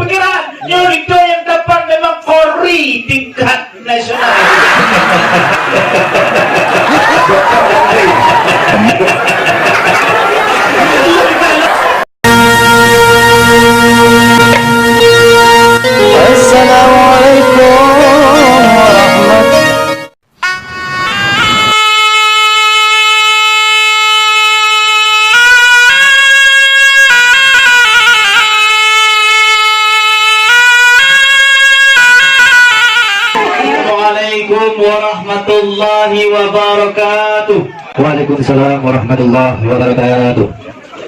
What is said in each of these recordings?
pikiran. Nyo itu yang dapat memang Polri tingkat nasional. Warahmatullahi wabarakatuh. Waalaikumsalam warahmatullahi wabarakatuh.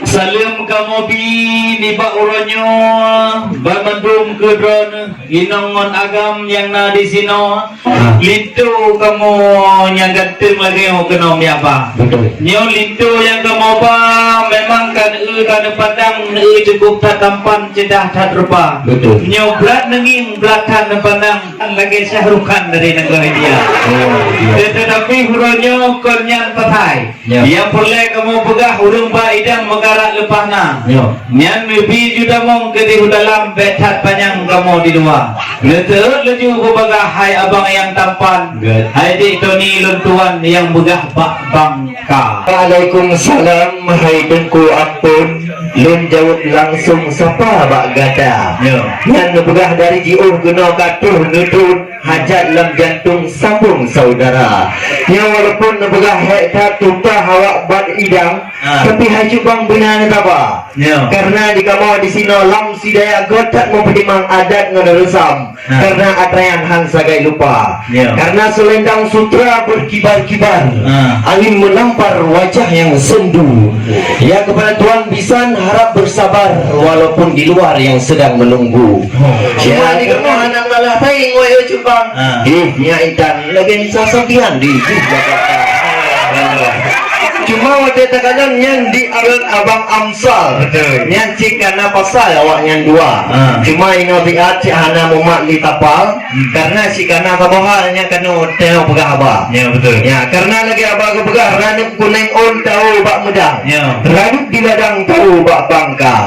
Salam kamu di bauranyo Bandung ke drone inongon agam yang na di sino lintu kamu yang gantung lagi mau kenom ya apa nyo lintu yang kamu apa memang kan pandang cukup tampan cedah tak rupa nyo berat nenging belakang pandang lagi syahrukan dari negara dia tetapi huronyo kornyan patai yang boleh kamu pegah hurung ba idang megara lepas na nyan lebih juda mong kedi dalam betat panjang kamu di luar leter leju ko baga hai abang yang tampan hai di Tony luntuan yang begah bak bangka. Waalaikumsalam hai dengku ampun lun jawab langsung sapa bak gada nyan begah dari jiur geno katuh nutut hajat lam jantung sambung saudara yang walaupun begah hektar tumpah hawak bad idang tapi haju bang benar apa karena di kamu di sini lam sidaya gotak mempertimang adat ngenerusam karena atrayan hang sagai lupa karena selendang sutra berkibar-kibar angin menampar wajah yang sendu ya kepada Tuan Bisan harap bersabar walaupun di luar yang sedang menunggu ya di kamu anak malah taing wae cubang nya itan lagi sasabihan di Jakarta cuma waktu terkadang yang di abang Amsal yang cikana pasal awak yang dua cuma ino biat cihana mumak di tapal karena cikana kabohalnya kena tengok pegah abah ya karena lagi abah kepegah ranuk kuning on tahu bak medang ranuk di ladang tahu bak bangka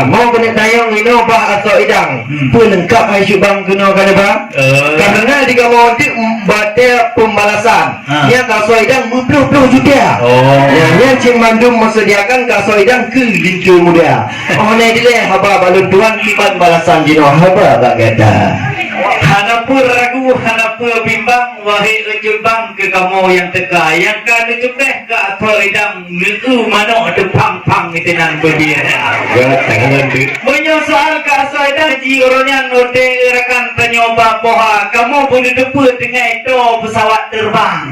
mau kena tayang ino bah atau idang pun lengkap hai syubang kena kan abah karena di kamu batal pembalasan ya kalau idang berpuluh-puluh juta yang Cik Mandum mesediakan kasoidang ke lincu muda. Oh ni dia haba balun tuan kiban balasan jino haba bagada. Hanapur ragu, hanapur bimbang, wahai rejubang ke kamu yang teka, yang kan cupeh ke atau idam milu mano depang pang itu nan berdia. Menyosal ke asoidang ji orangnya note rekan penyoba poha, kamu boleh deput dengan itu pesawat terbang.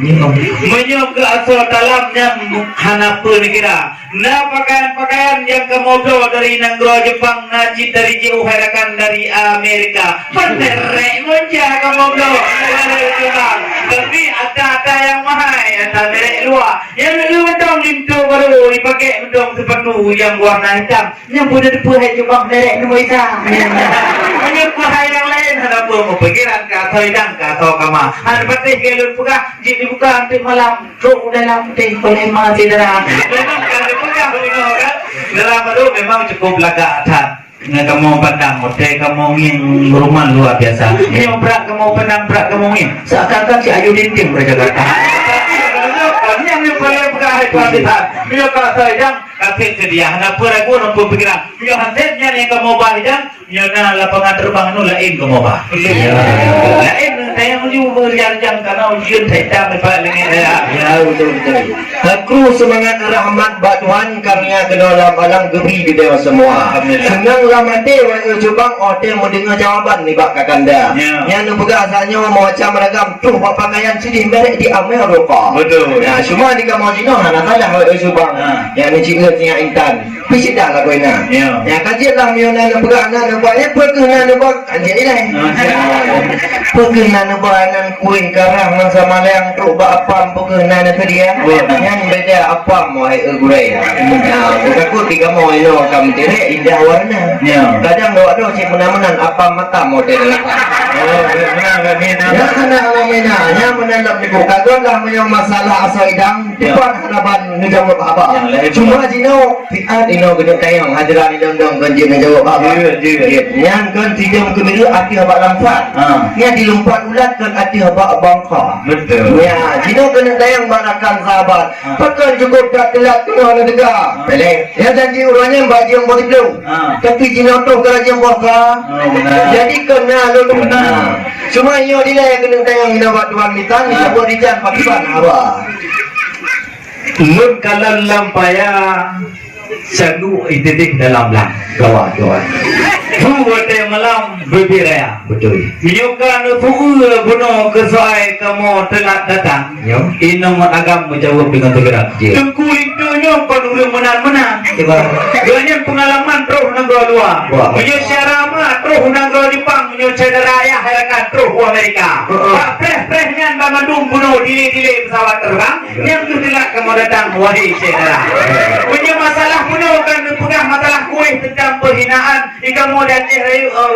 Menyok ke asal dalamnya hanapur kira. Nah pakaian-pakaian yang kamu bawa dari negara Jepang, najib dari jauh rekan dari Amerika. Penderek monja kamu bawa dari Jepang. Tapi ada yang mahal, ada merek luar. Yang lu betul lintu baru dipakai betul sepenuh yang warna hitam. Yang boleh dipakai Jepang merek nomor hitam. Banyak mahal yang lain hanapur mau pikiran ke atau hidang ke atau kama. Ada patih kelun buka, jadi buka untuk malam. Truk dalam teh boleh mati darah. Dalam itu memang cukup laga adat. Kamu pandang, hotel kamu ngin rumah luar biasa. Ini berat kamu pandang, berat kamu ngin. Seakan-akan si Ayu Dinting mereka kata. Yang boleh berkait kualitas. Bila kalau sedang kasih sedia. Kenapa ragu nampu pikiran? Bila hasilnya yang kamu bahidang, nyana lapangan terbang nu lain kamu bah. Lain saya menuju berjanjang karena ujian saya dapat lagi. Ya betul. Aku semangat rahmat bak Tuhan karena kena alam geri di dewa semua. Senang ramate wa jubang ote mau dengar jawaban ni bak kakanda. Yang nu pegang asalnya mau macam ragam tuh bak pakaian sini merek di Amerika. Betul. Ya cuma di kamu sini hana salah wa jubang. Yang ni cikgu tinggal intan. Pisi dah lah koina. Ya kajian lah miona nu pegang na buatnya perkenan nu bak kajian ni lah. Perkenan nu banan kuin karang masa malang tu bak apa perkenan tu dia. Yang beda apa mau gurai. Ya aku tiga mau ilo kamu tere indah warna. Kadang doa doa cik menan apa mata model. Ya kena menanya, nya menanam di buka lah punya masalah asal idang depan hadapan ngejawab apa. Cuma jino fiat jino gedek tayang hadiran di dong kan dia menjawab apa yang kan tidak kemiru hati abak lampat ya dilompat ulat kan hati abak bangka Betul. ya jino kena tayang banakan sahabat pakan cukup tak telat kena ada tegak pelek ya janji urangnya mbak jiang bodi belum tapi jino tu kerajaan bangka jadi kena lalu cuma yo dia yang kena tayang ina buat tuan mitang ni buat rijan pakiban abak Mun kalan lampaya Sanu ititik dalam lang gawat Wate malam berbiraya betul Menyukan bunuh kesuai kamu telat datang Inong agam menjawab dengan segera Tengku itu penurun menang-menang Dengan pengalaman terus negara luar Menyesyarama terus negara Jepang Menyesyara raya halakan terus Amerika Pak preh-prehnya Bandung bunuh dili-dili pesawat terbang Yang itu telat kamu datang wahai saudara Punya masalah bunuh kan pegang masalah kuih tentang perhinaan Ikamu dan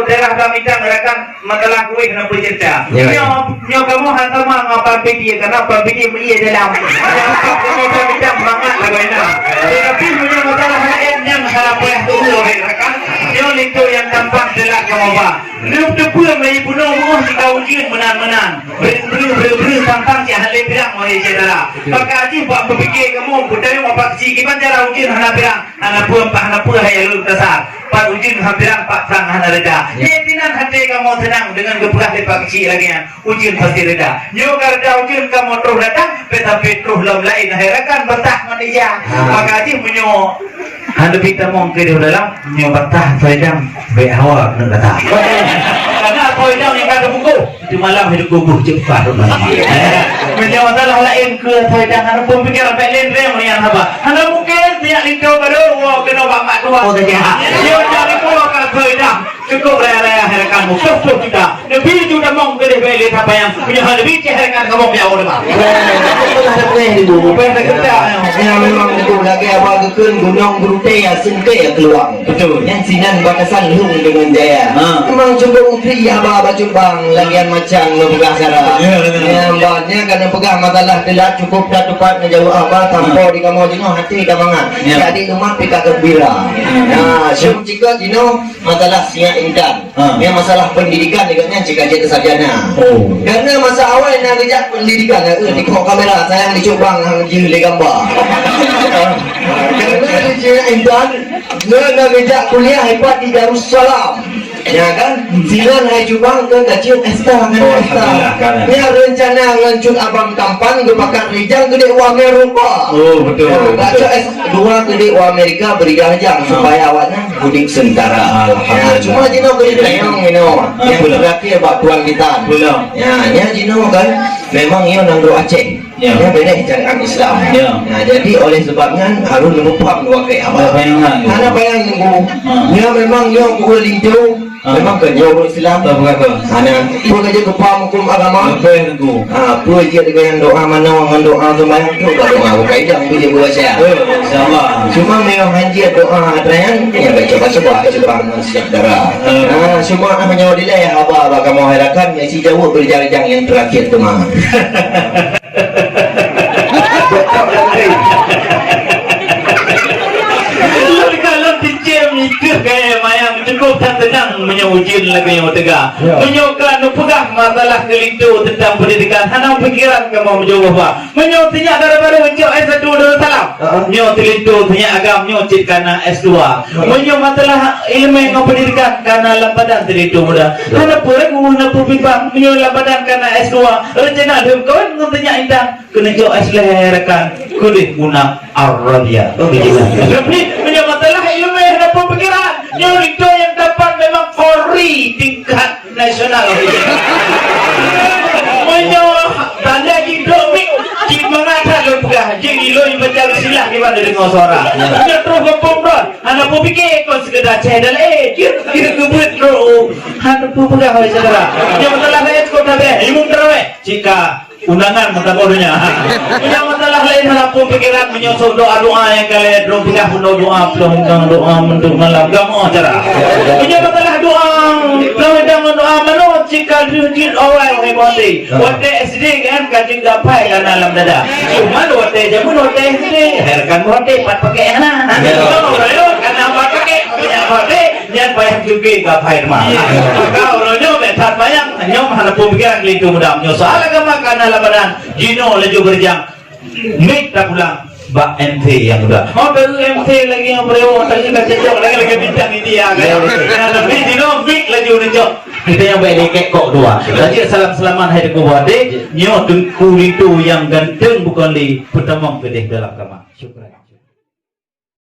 daerah kami tak merakan masalah kuih kena bercerita Nyo kamu hantar apa dia karena apa dia melia dalam kamu kami tak semangat lagunya tapi punya masalah lain yang masalah payah tu rekan Nyo itu yang tampak telah kamu apa Lu tepuk mai bunuh muh si kau ujian menang-menang ber tantang si hale pirang wahai saudara maka aji buat berfikir kamu budaya mau paksi gimana cara ujian hana pirang hana puan pak hana puan hayalul tasar pak ujian hampirang pak sang hana reda yetinan hati kamu tenang dengan keberah di paksi lagi ujian pasti reda nyo karena ujian kamu terus datang tetapi terus lain herakan betah manusia maka aji menyo hana kita mau ke dalam nyo betah faedam be hawa kena kata karena apa yang kata buku di malam hidup gugup cepat menjawab masalah lain ke saya jangan pemikiran lain rem yang apa anda mungkin tidak lintu baru wah kena bapak tua dia cari pulau kalau saya cukup raya-raya harakanmu cukup kita lebih juga mau ke beli apa yang punya lebih harakan kamu punya orang yang memang itu lagi apa kekun gunung berute ya sente ya keluar betul yang sinan batasan lung dengan jaya memang cukup tri apa bang lagian macam memegah cara yang banyak karena pegang masalah telat cukup dah tepat menjawab apa tanpa di kamu jino hati kamangan jadi rumah pika gembira nah syum jika jino masalah siang intan yang masalah pendidikan dekatnya jika jadi sarjana karena masa awal nak kerja pendidikan di kamera saya dicoba hang di gambar karena dia intan nak kerja kuliah hebat di Darussalam ya kan silan hai jubang ke kecil esta ya rencana lanjut abang tampan ke bakat rijang gede uang Eropa betul baca S2 gede uang Amerika beri gajang supaya awaknya mudik sementara cuma jino gede tayang yang terakhir bak tuan kita ya jino kan memang ia nanggo Aceh dia beda syariat Islam nah jadi oleh sebabnya harus mengumpam dua kayak apa karena bayang nunggu dia memang dia kuil lintu memang kerja orang Islam karena pun kerja kepam hukum agama pun dia dengan doa mana dengan doa sembahyang tu doa berkaitan pun dia buat saya insyaAllah cuma memang hanya doa atrayan ya coba-coba siap darah semua hanya wadilah ya abah kamu harakan ya si jauh berjang-jang yang terakhir tu mah mikir gaya mayang cukup tak tenang menyawujin lagi yang tegak menyokkan pegang masalah kelintu tentang pendidikan hanam pikiran kamu menjawab apa menyok tinyak baru menyok S1 dulu salam menyok kelintu tinyak agam menyok cik karena S2 menyok masalah ilmu yang pendidikan karena lampadan kelintu muda karena pura guna pupipang menyok lampadan karena S2 rencana dia kawan tinyak indang kena jauh S-leherkan kulit guna ar-radia tapi menyok masalah ilmu yang pemikiran nyurito yang dapat memang Polri tingkat nasional menyoh tanda gidomik di mengata lo pegah jadi lo yang baca silah gimana dengan suara dia terus ngepomron anak pun fikir kau sekedar cedal kira kebut lo anak pun pegah oleh saudara dia masalah lain kau tak boleh ilmu terawih jika undangan mentabohnya punya masalah lain menapung pikiran menyosok doa-doa yang kalian belum pernah doa untuk malam kamu acara punya masalah doa belum doa mana jika dijin orang hebati wate SD kan kajing gapai kan alam dada cuma wate jamun wate SD herkan wate pat pakai anak Dek, nyan bayang juga gapai mah. Kau ronyo betat bayang, nyom hana pemikiran lintu mudam nyo. Soal agama kana labanan, Jino lejo berjang. Mik tak pulang. Ba MT yang udah. Oh, baru MT lagi yang berewo tadi kasih jok lagi bintang ini ya. Karena ini Jino mik lejo nejo. Kita yang baik kek kok dua. Jadi salam-salaman hai deku wade, nyo tengku itu yang ganteng bukan li pertama pedih dalam kamar. Syukran.